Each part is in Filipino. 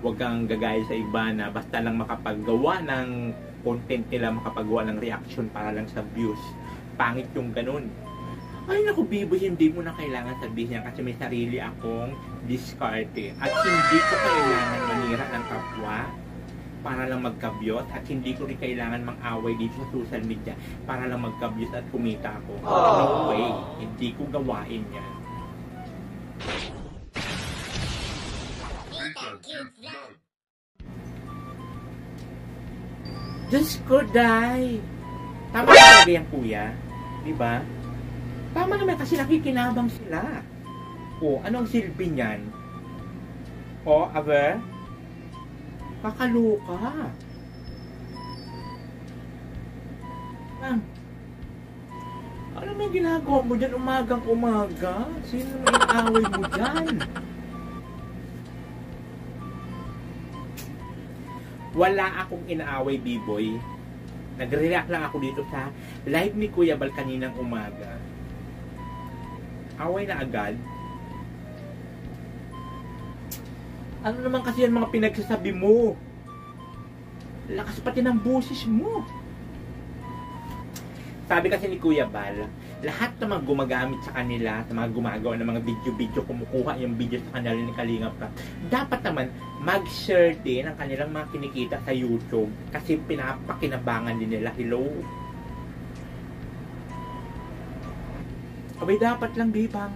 Huwag kang gagaya sa iba na basta lang makapaggawa ng content nila, makapagawa ng reaction para lang sa views. Pangit yung ganun. Ay naku, Bibo, hindi mo na kailangan sabihin yan kasi may sarili akong diskarte. At hindi ko kailangan manira ng kapwa para lang magkabyot. At hindi ko rin kailangan mang-away dito sa social media para lang magkabyot at kumita ako. No way, hindi ko gawain yan. Diyos ko, Day! Tama na talaga yan, kuya. Diba? Tama naman kasi nakikinabang sila. O, anong silbi niyan? O, aber? Kakaluka. Ano may ginagawa mo dyan umagang umaga? Sino may away mo dyan? Wala akong inaaway, B-boy. Nagre-react lang ako dito sa live ni Kuya Bal kaninang umaga. Away na agad. Ano naman kasi yan mga pinagsasabi mo? Lakas pati ng boses mo. Sabi kasi ni Kuya Bal, lahat ng mga gumagamit sa kanila, sa mga gumagawa ng mga video-video, kumukuha yung video sa kanila ni Kalinga Prab, dapat naman mag-share din ang kanilang mga kinikita sa YouTube kasi pinapakinabangan din nila. Hello? Abay, dapat lang, Bibang.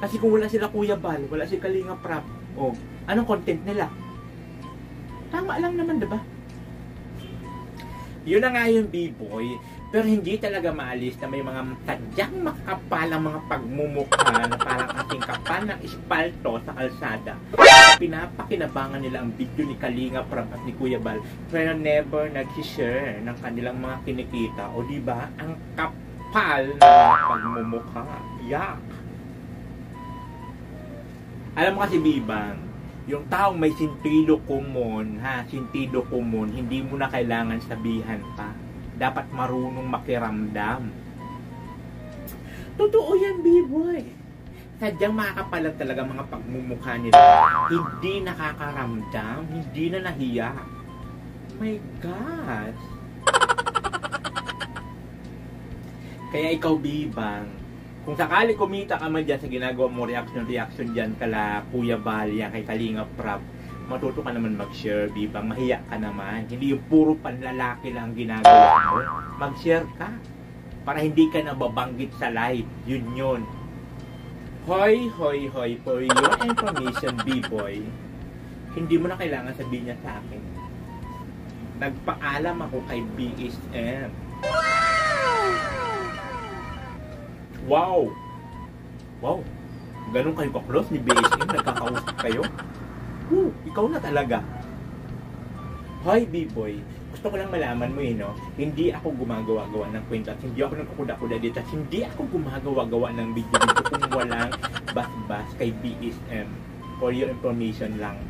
Kasi kung wala sila Kuya Bal, wala si Kalinga Prab, oh, anong content nila? Tama lang naman, diba? Yun na nga yung B-boy. Pero hindi talaga maalis na may mga sadyang makapalang mga pagmumukha na parang ating kapal ng espalto sa kalsada. Pinapakinabangan nila ang video ni Kalinga Prab at ni Kuya Bal pero never nag-share ng kanilang mga kinikita. O diba, ang kapal ng pagmumukha. Yak! Alam mo kasi, Bibang, yung taong may sentido komon, sentido komon, hindi mo na kailangan sabihan pa. Dapat marunong makiramdam. Totoo yan, B-boy. Sadyang makakapalag talaga mga pagmumukha nila. Hindi nakakaramdam, hindi na nahiya. My God. Kaya ikaw, Bibang, kung sakali kumita ka man dyan sa ginagawa mo reaction dyan kala Kuya Balya, kay Kalinga Prab, matuto ka naman mag-share, Bibang. Mahiya ka naman. Hindi yung puro panlalaki lang ginagawa mo. Mag-share ka. Para hindi ka nababanggit sa live. Yun. Hoy. For your information, B-boy, hindi mo na kailangan sabihin niya sa akin. Nagpaalam ako kay BSM. Wow! Ganun kayo ka-close ni BSM? Nagkakausap kayo? Ikaw na talaga. Hoy, B-boy, gusto ko lang malaman mo no? Hindi ako gumagawa-gawa ng kwento at hindi ako nagkukuda-kuda dito at hindi ako gumagawa-gawa ng video kung walang bas-bas kay BSM. For your information lang.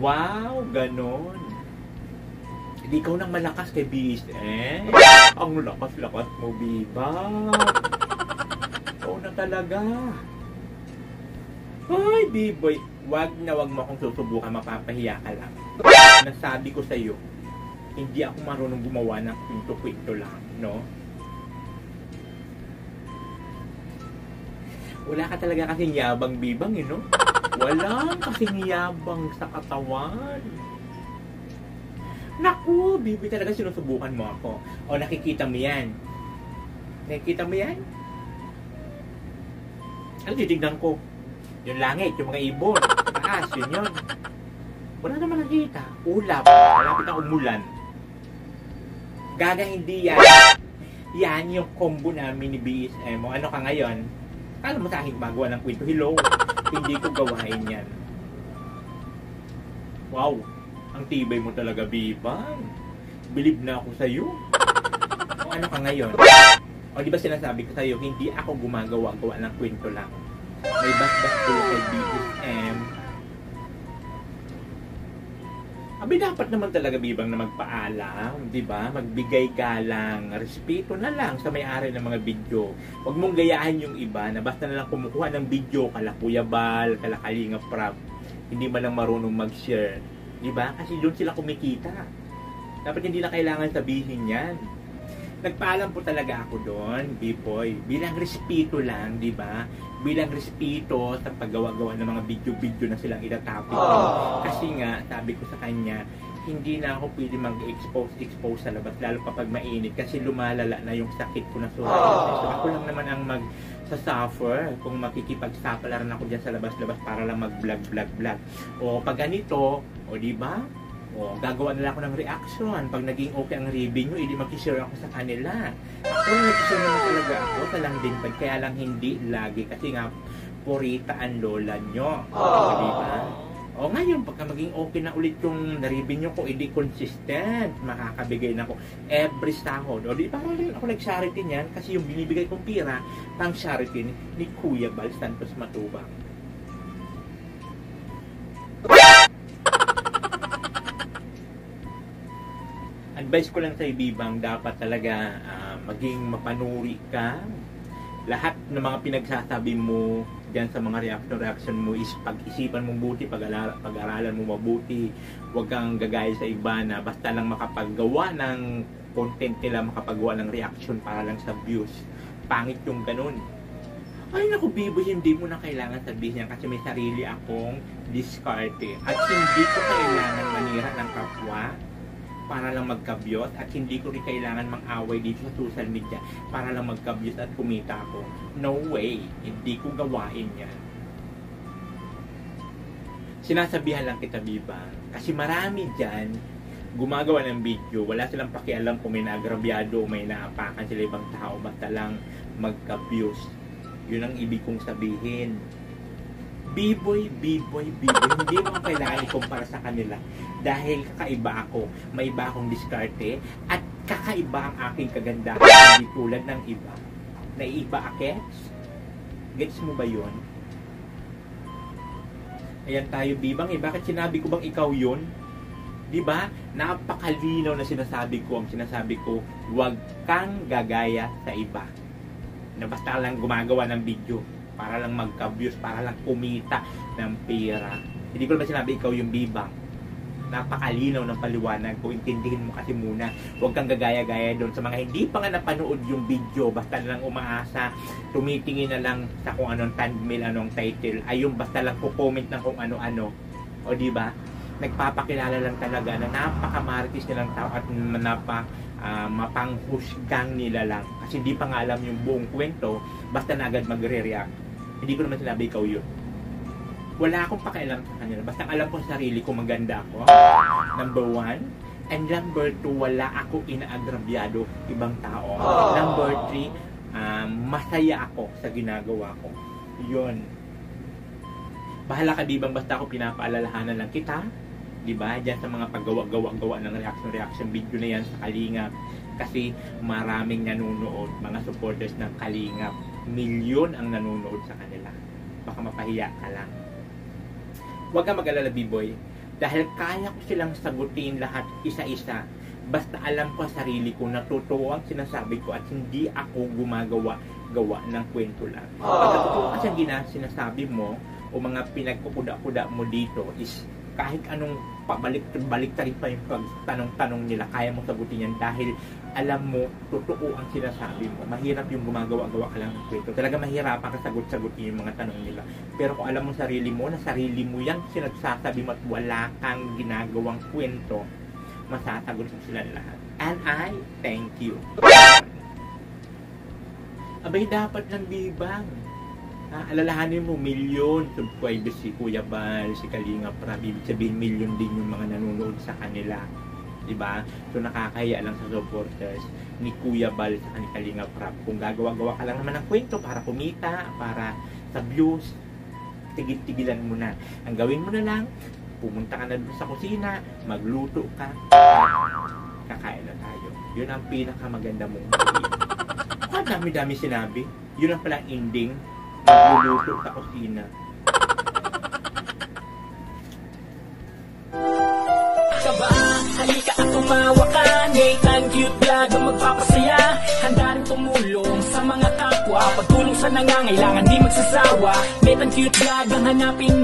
Wow, ganon. Hindi ikaw nang malakas kay BSM. Ang lakas-lakas mo, Biba. Ikaw na talaga. Hoy, B-boy, wag mo akong susubukan, mapapahiya ka lang. Nasabi ko sa'yo, hindi ako marunong gumawa ng kwento-kwento lang, no? Wala ka talaga kasing yabang, Bibang, no? Walang kasing yabang sa katawan. Naku, B-boy, talaga sinusubukan mo ako. O, nakikita mo yan? Nakikita mo yan? Ano titignan ko? Yung langit, yung mga ibon, taas, yun. Wala naman nakita. Ulap, malapit na umulan. Gaga hindi yan. Yan yung combo namin ni BSM. O ano ka ngayon? Kala mo sa akin magawa ng kwento? Hello, hindi ko gawain yan. Wow, ang tibay mo talaga, Bibang. Believe na ako sa'yo. O ano ka ngayon? O di ba sinasabi ko sa'yo, hindi ako gumagawa-gawa ng kwento lang. May bas-bas ko kay BSM. Abi, dapat naman talaga bibang na magpaalam, di ba? Magbigay galang, respeto na lang sa may-ari ng mga video. Huwag mong gayahin yung iba na basta na lang kumukuha ng video kala Kuya Bal, kala Kalinga Prab, hindi man lang marunong mag-share. Di ba? Kasi doon sila kumikita. Dapat hindi na kailangan sabihin yan. Nagpaalam po talaga ako doon, B-boy. Bilang respeto lang, di ba? Bilang respeto sa paggawa-gawa ng mga video-video na silang itatapos. Kasi nga, sabi ko sa kanya, hindi na ako pwede mag-expose sa labas, lalo kapag mainit. Kasi lumalala na yung sakit ko na psoriasis. So ako lang naman ang mag-suffer kung makikipagsapalaran ako dyan sa labas-labas para lang mag-vlog. O pag ganito, o di ba? O, gagawa nila ako ng reaction. Pag naging okay ang revenue, hindi mag-share ako sa kanila. Ako, nag-share naman talaga ako sa lang din. Kaya lang hindi lagi. Kasi nga, purita ang lola nyo. Diba? O, ngayon, pagka maging okay na ulit yung revenue ko, hindi consistent. Makakabigay na ako every sahod. O, di parang rin ako nag-charity niyan. Kasi yung binibigay kong pira, pang charity ni Kuya Bal Santos Matubang. Advice ko lang sa ibibang, dapat talaga maging mapanuri ka. Lahat ng mga pinagsasabi mo diyan sa mga reaction mo is pag-isipan mong buti, pag-aralan mo mabuti. Huwag kang gagaya sa iba na basta lang makapaggawa ng content nila, makapagawa ng reaction para lang sa views. Pangit yung ganun. Ay naku, Bibo, hindi mo na kailangan sabihin yan kasi may sarili akong diskarte. At hindi ko kailangan manira ng kapwa para lang magka-views, at hindi ko rin kailangan mang-away dito sa social media para lang magka-views at kumita ako. No way, hindi ko gawain yan. Sinasabihan lang kita, Bibang, kasi marami dyan gumagawa ng video, wala silang pakialam kung may naagrabyado o may naapakan sila ibang tao, basta lang magka-views. Yun ang ibig kong sabihin. B-boy, hindi mo kailangan ikumpara sa kanila dahil kakaiba ako, may iba akong diskarte at kakaiba ang aking kagandahan, hindi tulad ng iba. Naiiba akets? Gets mo ba yun? Ayan tayo, Bibang, bakit sinabi ko bang ikaw yun? Diba? Napakalinaw na sinasabi ko, ang sinasabi ko, huwag kang gagaya sa iba na basta lang gumagawa ng video para lang magka-views, para lang kumita ng pera. Hindi ko naman sinabi ikaw yung Bibang. Napakalinaw ng paliwanag ko. Intindihin mo kasi muna. Huwag kang gagaya-gaya doon sa mga hindi pa nga napanood yung video. Basta lang umaasa, tumitingin na lang sa kung anong thumbnail, anong title. Ayun, basta lang comment ng kung ano-ano. O diba? Nagpapakilala lang talaga na napaka-marites nilang tao at mapanghusgang nila lang. Kasi hindi pa nga alam yung buong kwento, basta na agad magre-react. Hindi ko naman sinabi ikaw yun. Wala akong pakialam sa kanila. Basta alam ko sa sarili ko maganda ako. Number 1. And number 2, wala ako inaagrabyado ibang tao. Number 3, masaya ako sa ginagawa ko. Yun. Bahala ka, Bibang, basta ako pinapaalalahanan lang kita. Diba? Diyan sa mga paggawa-gawa ng reaction video na yan sa Kalingap. Kasi maraming nanonood, mga supporters ng Kalingap. Milyon ang nanonood sa kanila. Baka mapahiya ka lang. Huwag kang mag-alala, B-boy. Dahil kaya ko silang sagutin lahat isa-isa. Basta alam ko sa sarili ko na totoo ang sinasabi ko at hindi ako gumagawa ng kwento lang. Pag totoo kasi ang sinasabi mo o mga pinagkukuda-kuda mo dito is kahit anong pabalik ta rin pa yung pagtanong-tanong nila, kaya mo sagutin yan dahil alam mo, totoo ang sinasabi mo. Mahirap yung gumagawa-gawa ka lang ng kwento. Talaga mahirapan ka sagot-sagutin yung mga tanong nila. Pero kung alam mo sarili mo, na sarili mo yan sinagsasabi mo at wala kang ginagawang kwento, masasagot mo sila lahat. And I thank you. Abay, dapat ng Bibang. Alalahanin mo, milyon subscribers si Kuya Bal, si Kalinga Prab, ibig sabihin milyon din yung mga nanonood sa kanila, diba? So nakakahiya lang sa supporters ni Kuya Bal sa Kalinga Prab. Kung gagawa-gawa ka lang naman ng kwento para kumita, para sa views, tigil-tigilan mo na. Ang gawin mo na lang, pumunta ka na doon sa kusina, magluto ka, kakain na tayo. Yun ang pinakamaganda mong gawin. Ang dami-dami sinabi, yun ang palang ending. Magluluto sa kusina. Sabay vlog ang magpapasaya. Handa rin tumulong sa mga kapwa, pagtulong sa nangangailangan di magsasawa. Metang cute vlog ang hanapin mo.